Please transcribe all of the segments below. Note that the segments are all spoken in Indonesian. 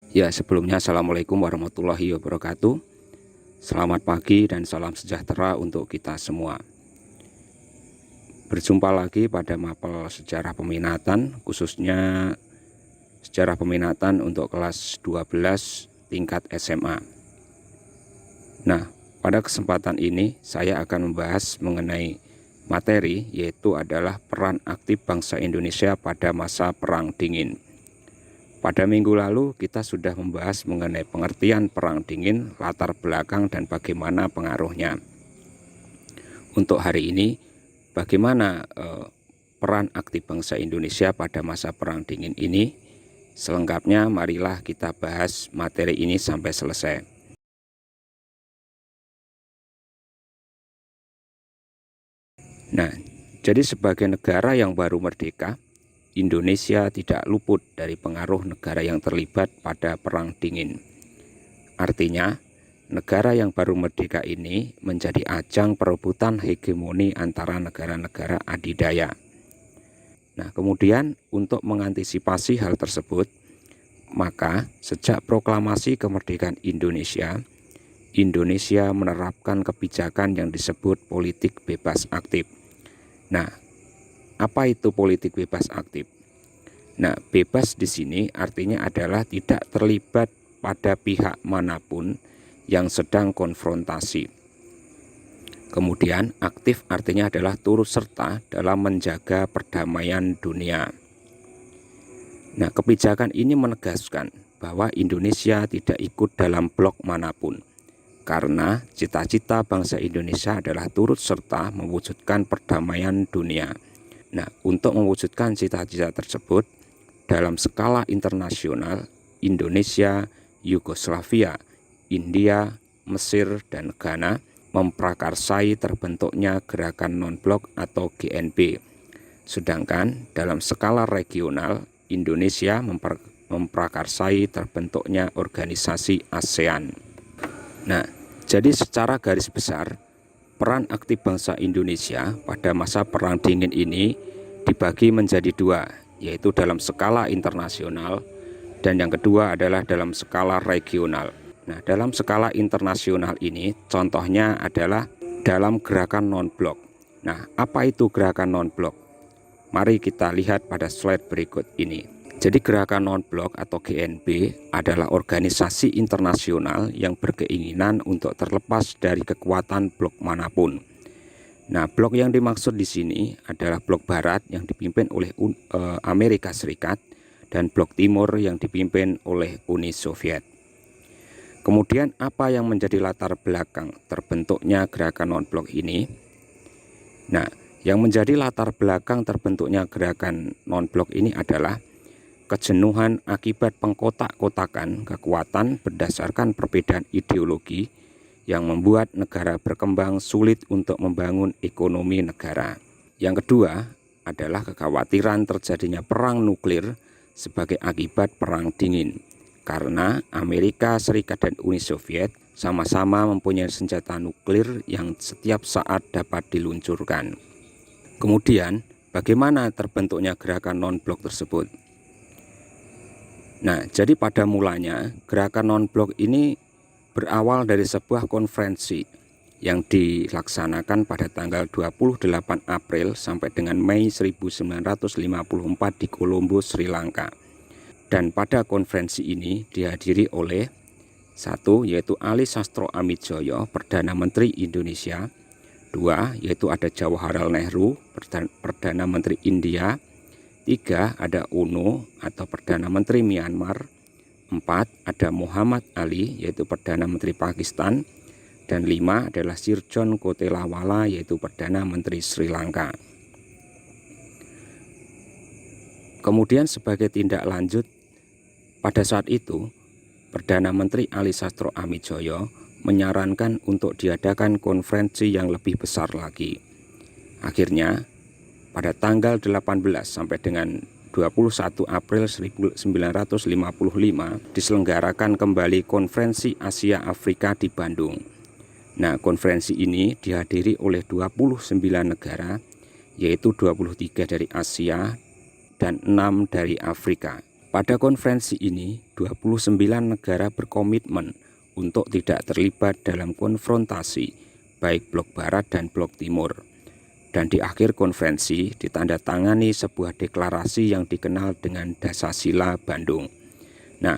Ya, sebelumnya Assalamualaikum warahmatullahi wabarakatuh. Selamat pagi dan salam sejahtera untuk kita semua. Berjumpa lagi pada mapel sejarah peminatan, khususnya sejarah peminatan untuk kelas 12 tingkat SMA. Nah, pada kesempatan ini saya akan membahas mengenai materi, yaitu adalah peran aktif bangsa Indonesia pada masa Perang Dingin. Pada minggu lalu kita sudah membahas mengenai pengertian Perang Dingin, latar belakang dan bagaimana pengaruhnya. Untuk hari ini, bagaimana peran aktif bangsa Indonesia pada masa Perang Dingin ini? Selengkapnya marilah kita bahas materi ini sampai selesai. Nah, jadi sebagai negara yang baru merdeka, Indonesia tidak luput dari pengaruh negara yang terlibat pada Perang Dingin. Artinya, negara yang baru merdeka ini menjadi ajang perebutan hegemoni antara negara-negara adidaya. Nah, kemudian untuk mengantisipasi hal tersebut, maka sejak proklamasi kemerdekaan Indonesia, Indonesia menerapkan kebijakan yang disebut politik bebas aktif. Nah, apa itu politik bebas aktif? Nah, bebas di sini artinya adalah tidak terlibat pada pihak manapun yang sedang konfrontasi. Kemudian aktif artinya adalah turut serta dalam menjaga perdamaian dunia. Nah, kebijakan ini menegaskan bahwa Indonesia tidak ikut dalam blok manapun, karena cita-cita bangsa Indonesia adalah turut serta mewujudkan perdamaian dunia. Nah, untuk mewujudkan cita-cita tersebut, dalam skala internasional, Indonesia, Yugoslavia, India, Mesir, dan Ghana memprakarsai terbentuknya Gerakan Non-Blok atau GNB. Sedangkan dalam skala regional, Indonesia memprakarsai terbentuknya organisasi ASEAN. Nah, jadi secara garis besar, peran aktif bangsa Indonesia pada masa Perang Dingin ini dibagi menjadi dua, yaitu dalam skala internasional dan yang kedua adalah dalam skala regional. Nah, dalam skala internasional ini contohnya adalah dalam gerakan non-blok. Nah, apa itu gerakan non-blok? Mari kita lihat pada slide berikut ini. Jadi gerakan non-blok atau GNB adalah organisasi internasional yang berkeinginan untuk terlepas dari kekuatan blok manapun. Nah, blok yang dimaksud di sini adalah blok barat yang dipimpin oleh Amerika Serikat dan blok timur yang dipimpin oleh Uni Soviet. Kemudian apa yang menjadi latar belakang terbentuknya gerakan non-blok ini? Nah, yang menjadi latar belakang terbentuknya gerakan non-blok ini adalah kejenuhan akibat pengkotak-kotakan kekuatan berdasarkan perbedaan ideologi yang membuat negara berkembang sulit untuk membangun ekonomi negara. Yang kedua adalah kekhawatiran terjadinya perang nuklir sebagai akibat Perang Dingin, karena Amerika Serikat dan Uni Soviet sama-sama mempunyai senjata nuklir yang setiap saat dapat diluncurkan. Kemudian, bagaimana terbentuknya gerakan non-blok tersebut? Nah, jadi pada mulanya gerakan non-blok ini berawal dari sebuah konferensi yang dilaksanakan pada tanggal 28 April sampai dengan Mei 1954 di Colombo, Sri Lanka. Dan pada konferensi ini dihadiri oleh satu, yaitu Ali Sastro Amidjojo, Perdana Menteri Indonesia. Dua, yaitu ada Jawaharlal Nehru, Perdana Menteri India. 3, ada UNO atau Perdana Menteri Myanmar. 4, ada Muhammad Ali, yaitu Perdana Menteri Pakistan. Dan 5 adalah Sir John Kotelawala, yaitu Perdana Menteri Sri Lanka. Kemudian sebagai tindak lanjut, pada saat itu Perdana Menteri Ali Sastro Amidjojo menyarankan untuk diadakan konferensi yang lebih besar lagi. Akhirnya pada tanggal 18 sampai dengan 21 April 1955 diselenggarakan kembali Konferensi Asia Afrika di Bandung. Nah, konferensi ini dihadiri oleh 29 negara, yaitu 23 dari Asia dan 6 dari Afrika. Pada konferensi ini, 29 negara berkomitmen untuk tidak terlibat dalam konfrontasi baik blok barat dan blok timur. Dan di akhir konferensi ditandatangani sebuah deklarasi yang dikenal dengan Dasasila Bandung. Nah,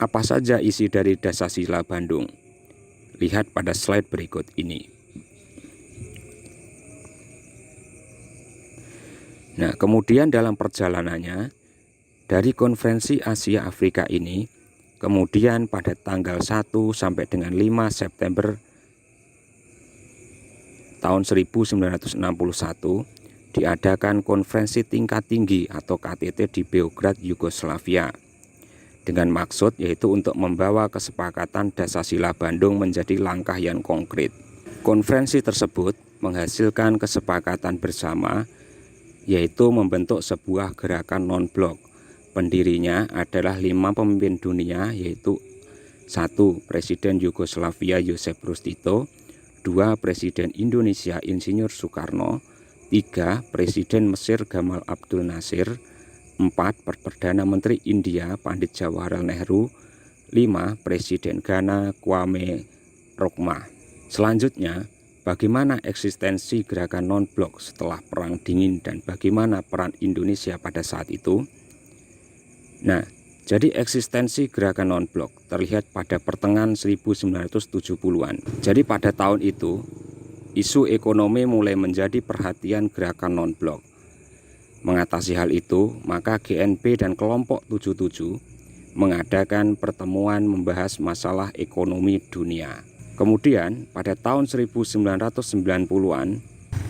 apa saja isi dari Dasasila Bandung? Lihat pada slide berikut ini. Nah, kemudian dalam perjalanannya dari konferensi Asia Afrika ini, kemudian pada tanggal 1 sampai dengan 5 September tahun 1961 diadakan konferensi tingkat tinggi atau KTT di Beograd, Yugoslavia, dengan maksud yaitu untuk membawa kesepakatan Dasasila Bandung menjadi langkah yang konkret. Konferensi tersebut menghasilkan kesepakatan bersama yaitu membentuk sebuah gerakan non-blok. Pendirinya adalah 5 pemimpin dunia, yaitu 1. Presiden Yugoslavia Josip Broz Tito, 2. Presiden Indonesia Insinyur Soekarno, 3. Presiden Mesir Gamal Abdul Nasir, 4. Perdana Menteri India Pandit Jawaharlal Nehru, 5. Presiden Ghana Kwame Nkrumah. Selanjutnya, bagaimana eksistensi gerakan non-blok setelah Perang Dingin dan bagaimana peran Indonesia pada saat itu? Nah, jadi eksistensi gerakan non-blok terlihat pada pertengahan 1970-an. Jadi pada tahun itu, isu ekonomi mulai menjadi perhatian gerakan non-blok. Mengatasi hal itu, maka GNP dan kelompok 77 mengadakan pertemuan membahas masalah ekonomi dunia. Kemudian pada tahun 1990-an,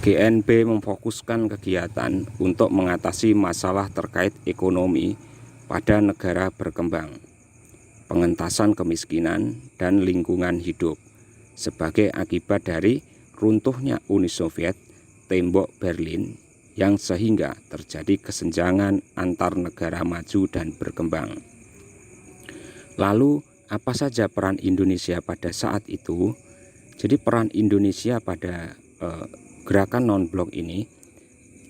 GNP memfokuskan kegiatan untuk mengatasi masalah terkait ekonomi pada negara berkembang, pengentasan kemiskinan dan lingkungan hidup sebagai akibat dari runtuhnya Uni Soviet, tembok Berlin, yang sehingga terjadi kesenjangan antar negara maju dan berkembang. Lalu apa saja peran Indonesia pada saat itu? Jadi peran Indonesia pada gerakan non-blok ini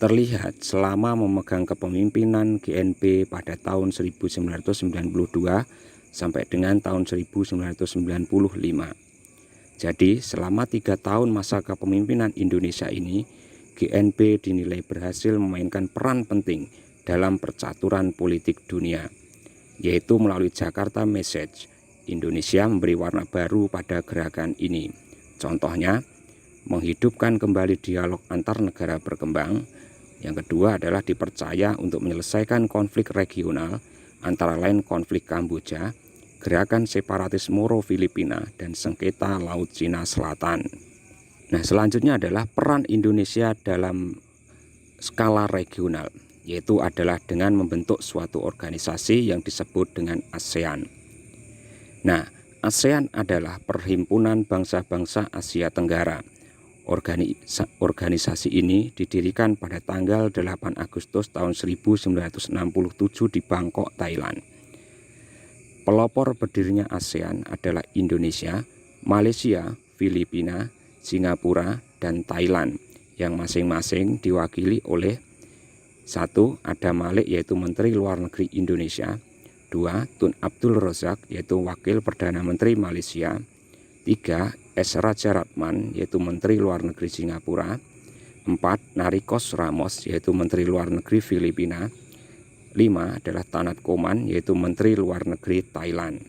terlihat selama memegang kepemimpinan GNP pada tahun 1992 sampai dengan tahun 1995. Jadi selama 3 tahun masa kepemimpinan Indonesia ini, GNP dinilai berhasil memainkan peran penting dalam percaturan politik dunia, yaitu melalui Jakarta Message. Indonesia memberi warna baru pada gerakan ini. Contohnya, menghidupkan kembali dialog antar negara berkembang. Yang kedua adalah dipercaya untuk menyelesaikan konflik regional, antara lain konflik Kamboja, gerakan separatis Moro Filipina, dan sengketa Laut Cina Selatan. Nah, selanjutnya adalah peran Indonesia dalam skala regional, yaitu adalah dengan membentuk suatu organisasi yang disebut dengan ASEAN. Nah, ASEAN adalah Perhimpunan Bangsa-Bangsa Asia Tenggara. Organisasi ini didirikan pada tanggal 8 Agustus tahun 1967 di Bangkok, Thailand. Pelopor berdirinya ASEAN adalah Indonesia, Malaysia, Filipina, Singapura, dan Thailand, yang masing-masing diwakili oleh 1. Adam Malik yaitu Menteri Luar Negeri Indonesia, 2. Tun Abdul Razak yaitu Wakil Perdana Menteri Malaysia, 3. S. Raja Ratman yaitu Menteri Luar Negeri Singapura, 4. Narikos Ramos yaitu Menteri Luar Negeri Filipina, 5 adalah Tanat Koman yaitu Menteri Luar Negeri Thailand.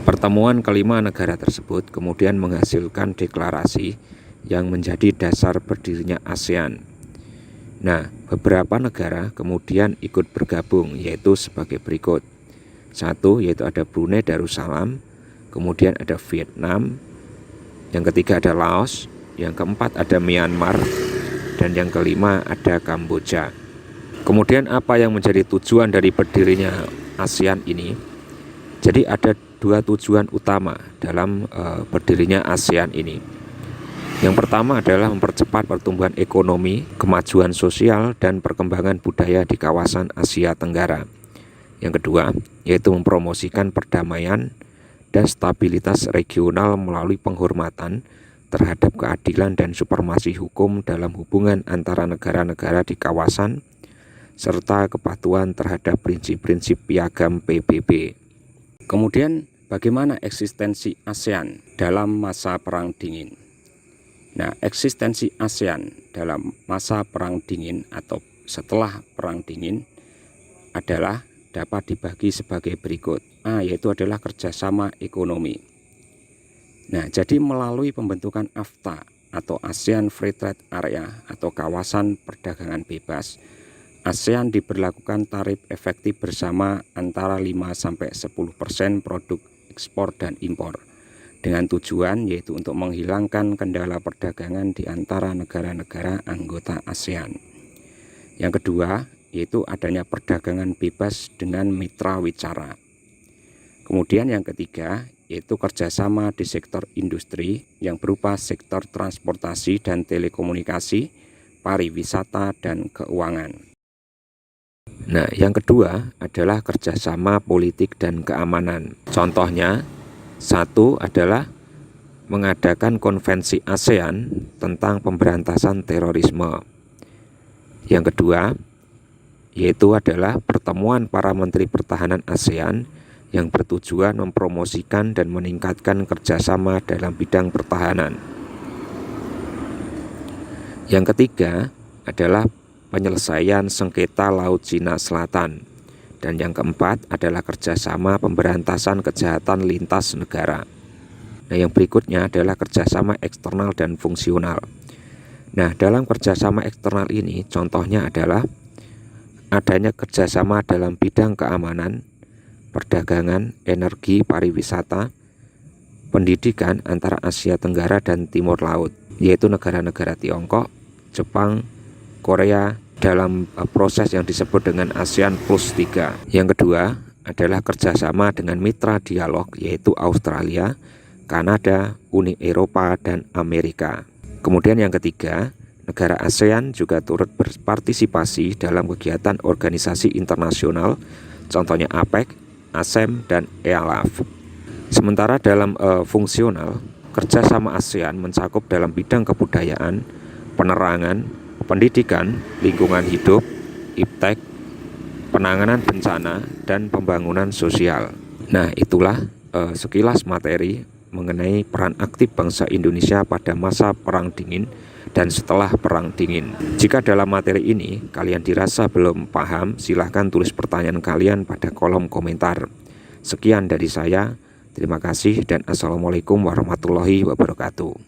Pertemuan kelima negara tersebut kemudian menghasilkan deklarasi yang menjadi dasar berdirinya ASEAN. Nah, beberapa negara kemudian ikut bergabung, yaitu sebagai berikut. 1, yaitu ada Brunei Darussalam, kemudian ada Vietnam, yang ketiga ada Laos, yang keempat ada Myanmar, dan yang kelima ada Kamboja. Kemudian apa yang menjadi tujuan dari berdirinya ASEAN ini? Jadi ada 2 tujuan utama dalam berdirinya ASEAN ini. Yang pertama adalah mempercepat pertumbuhan ekonomi, kemajuan sosial, dan perkembangan budaya di kawasan Asia Tenggara. Yang kedua, yaitu mempromosikan perdamaian dan stabilitas regional melalui penghormatan terhadap keadilan dan supremasi hukum dalam hubungan antara negara-negara di kawasan, serta kepatuhan terhadap prinsip-prinsip piagam PBB. Kemudian, bagaimana eksistensi ASEAN dalam masa Perang Dingin? Nah, eksistensi ASEAN dalam masa Perang Dingin atau setelah Perang Dingin adalah dapat dibagi sebagai berikut. Yaitu adalah kerjasama ekonomi. Nah, jadi melalui pembentukan AFTA atau ASEAN Free Trade Area atau kawasan perdagangan bebas, ASEAN diberlakukan tarif efektif bersama antara 5-10% produk ekspor dan impor, dengan tujuan yaitu untuk menghilangkan kendala perdagangan di antara negara-negara anggota ASEAN. Yang kedua, yaitu adanya perdagangan bebas dengan mitra wicara. Kemudian yang ketiga, yaitu kerjasama di sektor industri yang berupa sektor transportasi dan telekomunikasi, pariwisata, dan keuangan. Nah, yang kedua adalah kerjasama politik dan keamanan. Contohnya, satu adalah mengadakan konvensi ASEAN tentang pemberantasan terorisme. Yang kedua, yaitu adalah pertemuan para menteri pertahanan ASEAN yang bertujuan mempromosikan dan meningkatkan kerjasama dalam bidang pertahanan. Yang ketiga adalah penyelesaian sengketa Laut Cina Selatan. Dan yang keempat adalah kerjasama pemberantasan kejahatan lintas negara. Nah, yang berikutnya adalah kerjasama eksternal dan fungsional. Nah, dalam kerjasama eksternal ini contohnya adalah adanya kerjasama dalam bidang keamanan, perdagangan, energi, pariwisata, pendidikan antara Asia Tenggara dan Timur Laut, yaitu negara-negara Tiongkok, Jepang, Korea, dalam proses yang disebut dengan ASEAN Plus 3. Yang kedua adalah kerjasama dengan mitra dialog, yaitu Australia, Kanada, Uni Eropa, dan Amerika. Kemudian yang ketiga, negara ASEAN juga turut berpartisipasi dalam kegiatan organisasi internasional, contohnya APEC, ASEM, dan EALAF. Sementara dalam fungsional, kerjasama ASEAN mencakup dalam bidang kebudayaan, penerangan, pendidikan, lingkungan hidup, iptek, penanganan bencana, dan pembangunan sosial. Nah, itulah sekilas materi mengenai peran aktif bangsa Indonesia pada masa Perang Dingin dan setelah Perang Dingin. Jika dalam materi ini kalian dirasa belum paham, silahkan tulis pertanyaan kalian pada kolom komentar. Sekian dari saya, terima kasih dan Assalamualaikum warahmatullahi wabarakatuh.